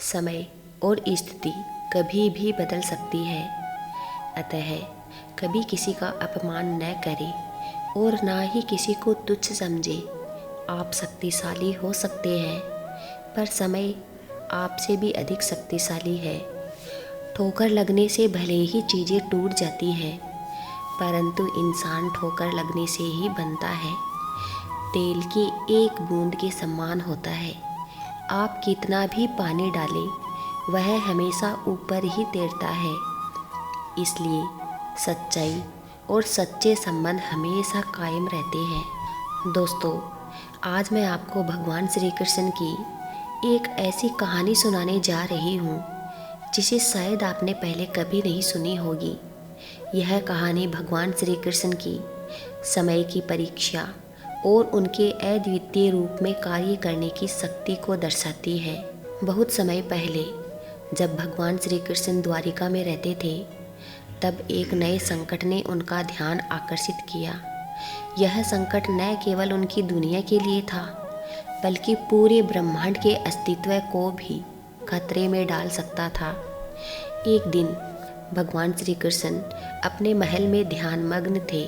समय और स्थिति कभी भी बदल सकती है, अतः कभी किसी का अपमान न करें और ना ही किसी को तुच्छ समझे। आप शक्तिशाली हो सकते हैं, पर समय आपसे भी अधिक शक्तिशाली है। ठोकर लगने से भले ही चीज़ें टूट जाती हैं, परंतु इंसान ठोकर लगने से ही बनता है। तेल की एक बूंद के समान होता है। आप कितना भी पानी डालें, वह हमेशा ऊपर ही तैरता है। इसलिए सच्चाई और सच्चे संबंध हमेशा कायम रहते हैं। दोस्तों, आज मैं आपको भगवान श्री कृष्ण की एक ऐसी कहानी सुनाने जा रही हूँ जिसे शायद आपने पहले कभी नहीं सुनी होगी। यह कहानी भगवान श्री कृष्ण की समय की परीक्षा और उनके अद्वितीय रूप में कार्य करने की शक्ति को दर्शाती है। बहुत समय पहले जब भगवान श्री कृष्ण द्वारिका में रहते थे, तब एक नए संकट ने उनका ध्यान आकर्षित किया। यह संकट न केवल उनकी दुनिया के लिए था, बल्कि पूरे ब्रह्मांड के अस्तित्व को भी खतरे में डाल सकता था। एक दिन भगवान श्री कृष्ण अपने महल में ध्यानमग्न थे।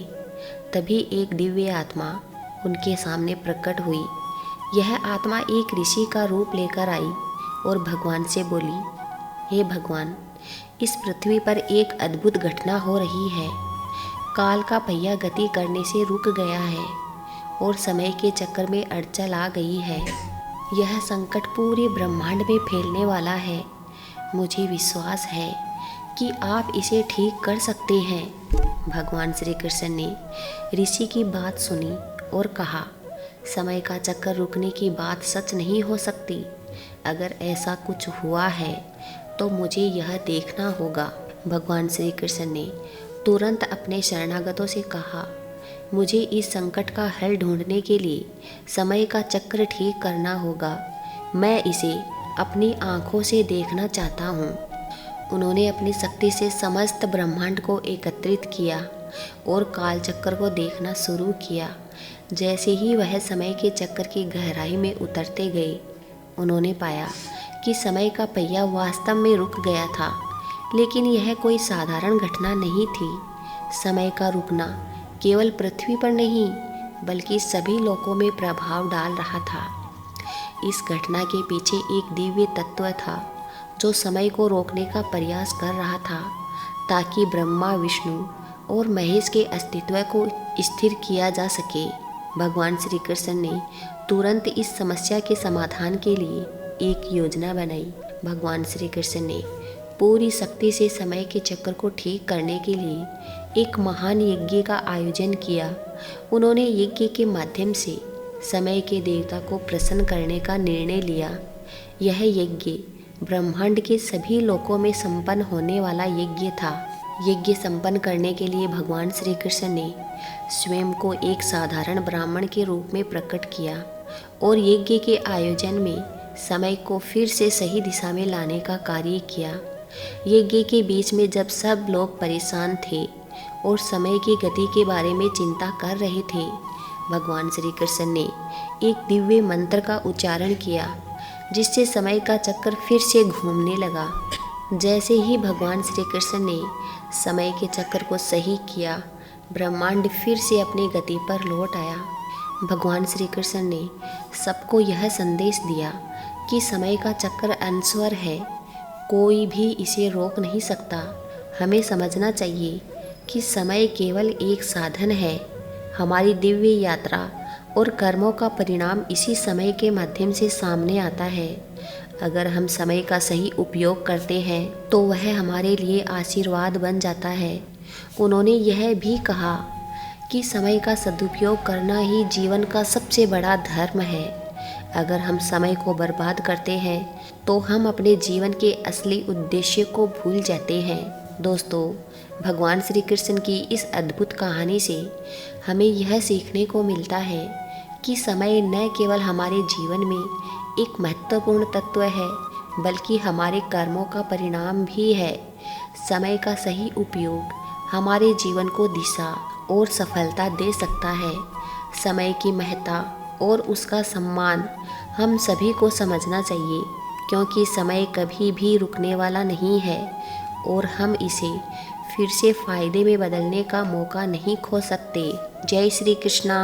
तभी एक दिव्य आत्मा उनके सामने प्रकट हुई। यह आत्मा एक ऋषि का रूप लेकर आई और भगवान से बोली, हे भगवान, इस पृथ्वी पर एक अद्भुत घटना हो रही है। काल का पहिया गति करने से रुक गया है और समय के चक्कर में अड़चन आ गई है। यह संकट पूरे ब्रह्मांड में फैलने वाला है। मुझे विश्वास है कि आप इसे ठीक कर सकते हैं। भगवान श्री कृष्ण ने ऋषि की बात सुनी और कहा, समय का चक्कर रुकने की बात सच नहीं हो सकती। अगर ऐसा कुछ हुआ है तो मुझे यह देखना होगा। भगवान श्री कृष्ण ने तुरंत अपने शरणागतों से कहा, मुझे इस संकट का हल ढूंढने के लिए समय का चक्र ठीक करना होगा। मैं इसे अपनी आँखों से देखना चाहता हूँ। उन्होंने अपनी शक्ति से समस्त ब्रह्मांड को एकत्रित किया और काल चक्र को देखना शुरू किया। जैसे ही वह समय के चक्र की गहराई में उतरते गए, उन्होंने पाया कि समय का पहिया वास्तव में रुक गया था। लेकिन यह कोई साधारण घटना नहीं थी। समय का रुकना केवल पृथ्वी पर नहीं, बल्कि सभी लोकों में प्रभाव डाल रहा था। इस घटना के पीछे एक दिव्य तत्व था जो समय को रोकने का प्रयास कर रहा था, ताकि ब्रह्मा, विष्णु और महेश के अस्तित्व को स्थिर किया जा सके। भगवान श्री कृष्ण ने तुरंत इस समस्या के समाधान के लिए एक योजना बनाई। भगवान श्री कृष्ण ने पूरी शक्ति से समय के चक्र को ठीक करने के लिए एक महान यज्ञ का आयोजन किया। उन्होंने यज्ञ के माध्यम से समय के देवता को प्रसन्न करने का निर्णय लिया। यह यज्ञ ब्रह्मांड के सभी लोकों में संपन्न होने वाला यज्ञ था। यज्ञ संपन्न करने के लिए भगवान श्री कृष्ण ने स्वयं को एक साधारण ब्राह्मण के रूप में प्रकट किया और यज्ञ के आयोजन में समय को फिर से सही दिशा में लाने का कार्य किया। यज्ञ के बीच में जब सब लोग परेशान थे और समय की गति के बारे में चिंता कर रहे थे, भगवान श्री कृष्ण ने एक दिव्य मंत्र का उच्चारण किया, जिससे समय का चक्र फिर से घूमने लगा। जैसे ही भगवान श्री कृष्ण ने समय के चक्र को सही किया, ब्रह्मांड फिर से अपनी गति पर लौट आया। भगवान श्री कृष्ण ने सबको यह संदेश दिया कि समय का चक्र अनश्वर है, कोई भी इसे रोक नहीं सकता। हमें समझना चाहिए कि समय केवल एक साधन है। हमारी दिव्य यात्रा और कर्मों का परिणाम इसी समय के माध्यम से सामने आता है। अगर हम समय का सही उपयोग करते हैं तो वह हमारे लिए आशीर्वाद बन जाता है। उन्होंने यह भी कहा कि समय का सदुपयोग करना ही जीवन का सबसे बड़ा धर्म है। अगर हम समय को बर्बाद करते हैं तो हम अपने जीवन के असली उद्देश्य को भूल जाते हैं। दोस्तों, भगवान श्री कृष्ण की इस अद्भुत कहानी से हमें यह सीखने को मिलता है कि समय न केवल हमारे जीवन में एक महत्वपूर्ण तत्व है, बल्कि हमारे कर्मों का परिणाम भी है। समय का सही उपयोग हमारे जीवन को दिशा और सफलता दे सकता है। समय की महत्ता और उसका सम्मान हम सभी को समझना चाहिए, क्योंकि समय कभी भी रुकने वाला नहीं है और हम इसे फिर से फ़ायदे में बदलने का मौका नहीं खो सकते। जय श्री कृष्णा।